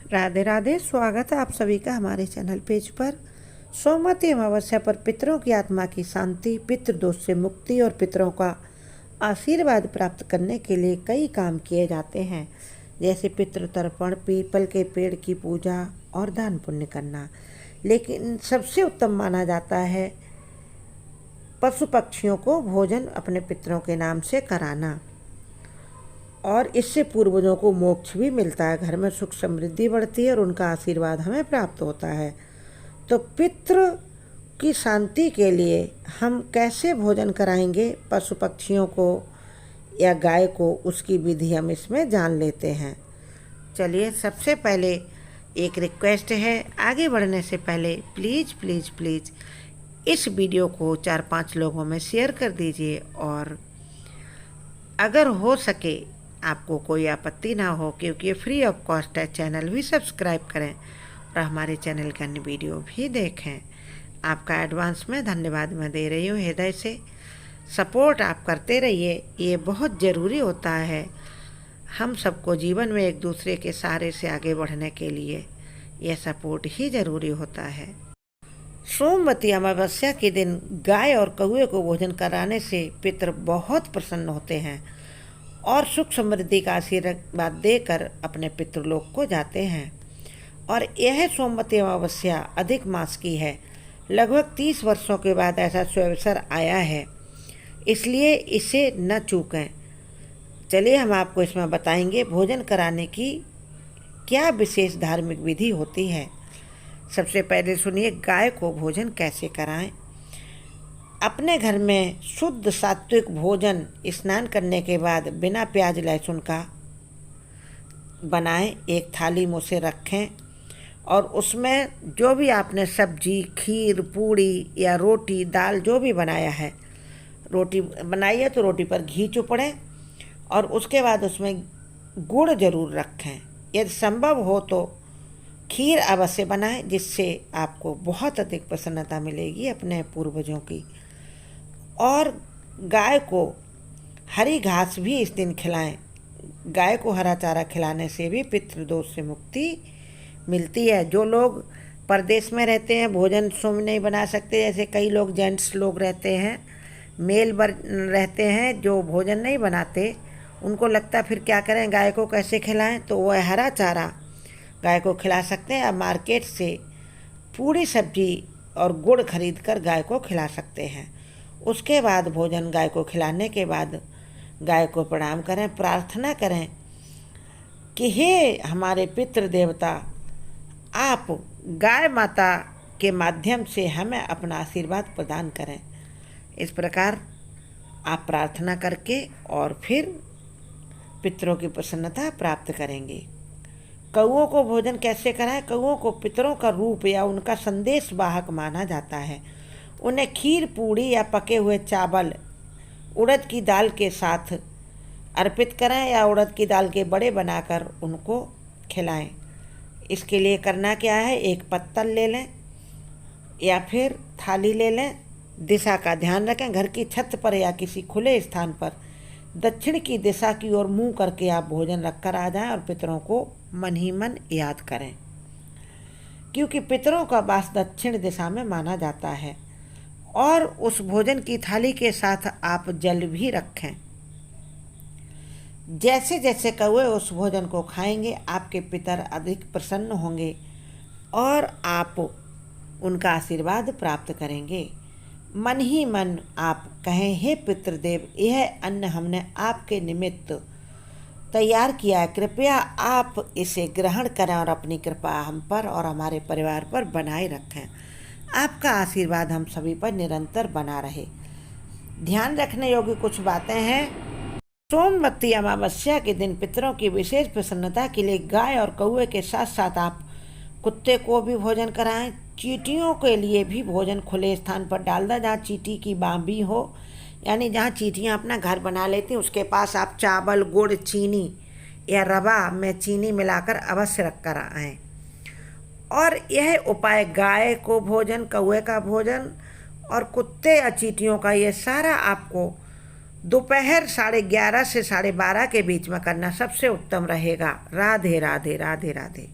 राधे राधे। स्वागत है आप सभी का हमारे चैनल पेज पर। सोमवती अमावस्या पर पितरों की आत्मा की शांति, पितृदोष से मुक्ति और पितरों का आशीर्वाद प्राप्त करने के लिए कई काम किए जाते हैं, जैसे पितृ तर्पण, पीपल के पेड़ की पूजा और दान पुण्य करना। लेकिन सबसे उत्तम माना जाता है पशु पक्षियों को भोजन अपने पितरों के नाम से कराना, और इससे पूर्वजों को मोक्ष भी मिलता है, घर में सुख समृद्धि बढ़ती है और उनका आशीर्वाद हमें प्राप्त होता है। तो पितृ की शांति के लिए हम कैसे भोजन कराएंगे पशु पक्षियों को या गाय को, उसकी विधि हम इसमें जान लेते हैं। चलिए, सबसे पहले एक रिक्वेस्ट है, आगे बढ़ने से पहले प्लीज़ प्लीज़ प्लीज़ इस वीडियो को 4-5 लोगों में शेयर कर दीजिए, और अगर हो सके आपको कोई आपत्ति ना हो, क्योंकि ये फ्री ऑफ कॉस्ट है, चैनल भी सब्सक्राइब करें और हमारे चैनल के अन्य वीडियो भी देखें। आपका एडवांस में धन्यवाद मैं दे रही हूँ हृदय से। सपोर्ट आप करते रहिए, ये बहुत ज़रूरी होता है हम सबको जीवन में एक दूसरे के सहारे से आगे बढ़ने के लिए। यह सपोर्ट ही ज़रूरी होता है। सोमवती अमावस्या के दिन गाय और कौवे को भोजन कराने से पितृ बहुत प्रसन्न होते हैं और सुख समृद्धि का आशीर्वाद देकर अपने पितृलोक को जाते हैं। और यह सोमवती अमावस्या अधिक मास की है। लगभग 30 वर्षों के बाद ऐसा सुअवसर आया है, इसलिए इसे न चूकें। चलिए, हम आपको इसमें बताएंगे भोजन कराने की क्या विशेष धार्मिक विधि होती है। सबसे पहले सुनिए, गाय को भोजन कैसे कराएं। अपने घर में शुद्ध सात्विक भोजन स्नान करने के बाद बिना प्याज लहसुन का बनाएं। एक थाली में उसे रखें और उसमें जो भी आपने सब्जी, खीर, पूड़ी या रोटी, दाल जो भी बनाया है, रोटी बनाई है तो रोटी पर घी चुपड़ें और उसके बाद उसमें गुड़ जरूर रखें। यदि संभव हो तो खीर अवश्य बनाएं, जिससे आपको बहुत अधिक प्रसन्नता मिलेगी अपने पूर्वजों की। और गाय को हरी घास भी इस दिन खिलाएं। गाय को हरा चारा खिलाने से भी पितृदोष से मुक्ति मिलती है। जो लोग परदेश में रहते हैं, भोजन स्वयं नहीं बना सकते, जैसे कई लोग जेंट्स लोग रहते हैं, रहते हैं जो भोजन नहीं बनाते, उनको लगता फिर क्या करें, गाय को कैसे खिलाएं, तो वह हरा चारा गाय को खिला सकते हैं। या मार्केट से पूरी सब्जी और गुड़ खरीद कर गाय को खिला सकते हैं। उसके बाद भोजन गाय को खिलाने के बाद गाय को प्रणाम करें, प्रार्थना करें कि हे हमारे पितृ देवता, आप गाय माता के माध्यम से हमें अपना आशीर्वाद प्रदान करें। इस प्रकार आप प्रार्थना करके और फिर पितरों की प्रसन्नता प्राप्त करेंगे। कौओं को भोजन कैसे कराएं। कौओं को पितरों का रूप या उनका संदेश वाहक माना जाता है। उन्हें खीर, पूड़ी या पके हुए चावल उड़द की दाल के साथ अर्पित करें या उड़द की दाल के बड़े बनाकर उनको खिलाएं। इसके लिए करना क्या है, एक पत्तल ले लें या फिर थाली ले लें। दिशा का ध्यान रखें। घर की छत पर या किसी खुले स्थान पर दक्षिण की दिशा की ओर मुंह करके आप भोजन रखकर आ जाएं और पितरों को मन ही मन याद करें, क्योंकि पितरों का वास दक्षिण दिशा में माना जाता है। और उस भोजन की थाली के साथ आप जल भी रखें। जैसे जैसे कौवे उस भोजन को खाएंगे, आपके पितर अधिक प्रसन्न होंगे और आप उनका आशीर्वाद प्राप्त करेंगे। मन ही मन आप कहें, हे पितृदेव, यह अन्न हमने आपके निमित्त तैयार किया है, कृपया आप इसे ग्रहण करें और अपनी कृपा हम पर और हमारे परिवार पर बनाए रखें। आपका आशीर्वाद हम सभी पर निरंतर बना रहे। ध्यान रखने योग्य कुछ बातें हैं। सोमवती अमावस्या के दिन पितरों की विशेष प्रसन्नता के लिए गाय और कौवे के साथ साथ आप कुत्ते को भी भोजन कराएं। चींटियों के लिए भी भोजन खुले स्थान पर डाल दें, जहाँ चींटी की बांबी हो, यानी जहाँ चींटियाँ अपना घर बना लेती हैं, उसके पास आप चावल, गुड़, चीनी या रवा में चीनी मिलाकर अवश्य रख कर आएँ। और यह उपाय गाय को भोजन, कौवे का भोजन और कुत्ते या चींटियों का, ये सारा आपको दोपहर 11:30 से 12:30 के बीच में करना सबसे उत्तम रहेगा। राधे राधे राधे राधे।